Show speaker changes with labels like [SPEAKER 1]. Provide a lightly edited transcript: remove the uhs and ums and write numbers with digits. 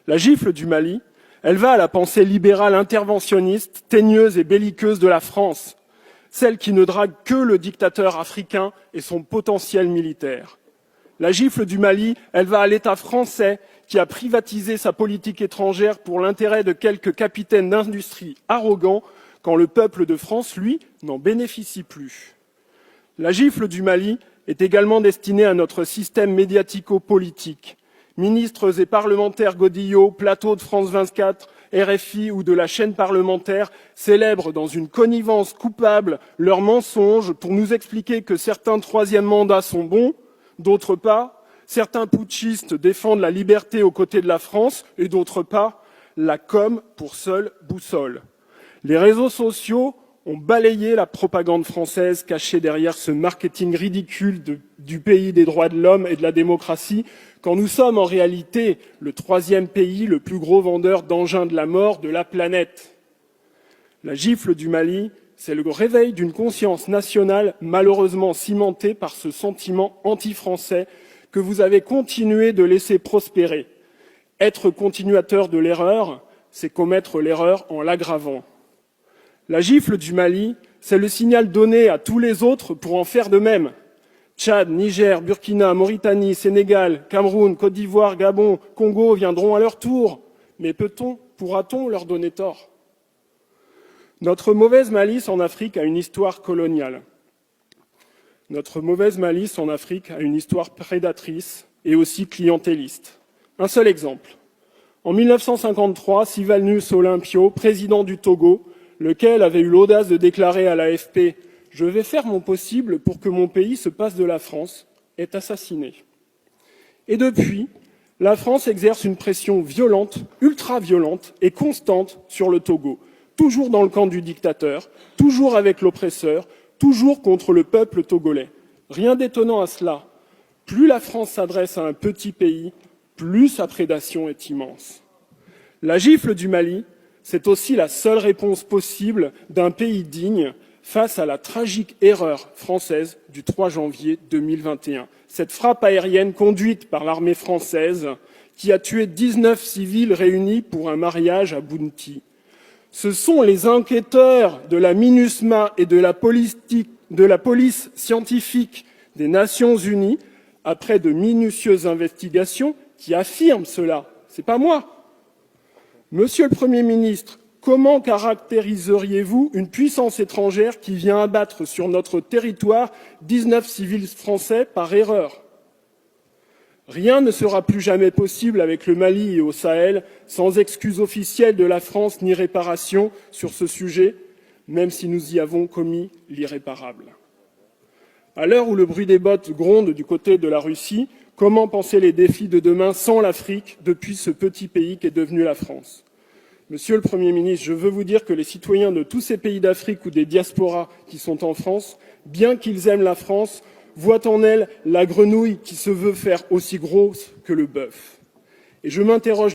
[SPEAKER 1] La gifle du Mali, elle va à la pensée libérale interventionniste, teigneuse et belliqueuse de la France, celle qui ne drague que le dictateur africain et son potentiel militaire. La gifle du Mali, elle va à l'État français qui a privatisé sa politique étrangère pour l'intérêt de quelques capitaines d'industrie arrogants quand le peuple de France, lui, n'en bénéficie plus. La gifle du Mali est également destinée à notre système médiatico-politique. Ministres et parlementaires godillots, plateaux de France 24, RFI ou de la chaîne parlementaire célèbrent dans une connivence coupable leurs mensonges pour nous expliquer que certains troisièmes mandats sont bons, d'autres pas. Certains putschistes défendent la liberté aux côtés de la France et d'autres pas. La com pour seule boussole. Les réseaux sociaux ont balayé la propagande française cachée derrière ce marketing ridicule du pays des droits de l'homme et de la démocratie, quand nous sommes en réalité le troisième pays le plus gros vendeur d'engins de la mort de la planète. La gifle du Mali, c'est le réveil d'une conscience nationale malheureusement cimentée par ce sentiment anti-français que vous avez continué de laisser prospérer. Être continuateur de l'erreur, c'est commettre l'erreur en l'aggravant. La gifle du Mali, c'est le signal donné à tous les autres pour en faire de même. Tchad, Niger, Burkina, Mauritanie, Sénégal, Cameroun, Côte d'Ivoire, Gabon, Congo viendront à leur tour. Mais pourra-t-on leur donner tort? Notre mauvaise malice en Afrique a une histoire coloniale. Notre mauvaise malice en Afrique a une histoire prédatrice et aussi clientéliste. Un seul exemple. En 1953, Sylvanus Olympio, président du Togo, lequel avait eu l'audace de déclarer à l'AFP « Je vais faire mon possible pour que mon pays se passe de la France », est assassiné. Et depuis, la France exerce une pression violente, ultra-violente et constante sur le Togo, toujours dans le camp du dictateur, toujours avec l'oppresseur, toujours contre le peuple togolais. Rien d'étonnant à cela. Plus la France s'adresse à un petit pays, plus sa prédation est immense. La gifle du Mali, c'est aussi la seule réponse possible d'un pays digne face à la tragique erreur française du 3 janvier 2021. Cette frappe aérienne conduite par l'armée française qui a tué 19 civils réunis pour un mariage à Bounti. Ce sont les enquêteurs de la MINUSMA et de la police scientifique des Nations Unies, après de minutieuses investigations, qui affirment cela. C'est pas moi. Monsieur le Premier ministre, comment caractériseriez-vous une puissance étrangère qui vient abattre sur notre territoire 19 civils français par erreur? Rien ne sera plus jamais possible avec le Mali et au Sahel sans excuse officielle de la France ni réparation sur ce sujet, même si nous y avons commis l'irréparable. À l'heure où le bruit des bottes gronde du côté de la Russie, comment penser les défis de demain sans l'Afrique depuis ce petit pays qu'est devenu la France? Monsieur le Premier ministre, je veux vous dire que les citoyens de tous ces pays d'Afrique ou des diasporas qui sont en France, bien qu'ils aiment la France, voient en elle la grenouille qui se veut faire aussi grosse que le bœuf. Et je m'interroge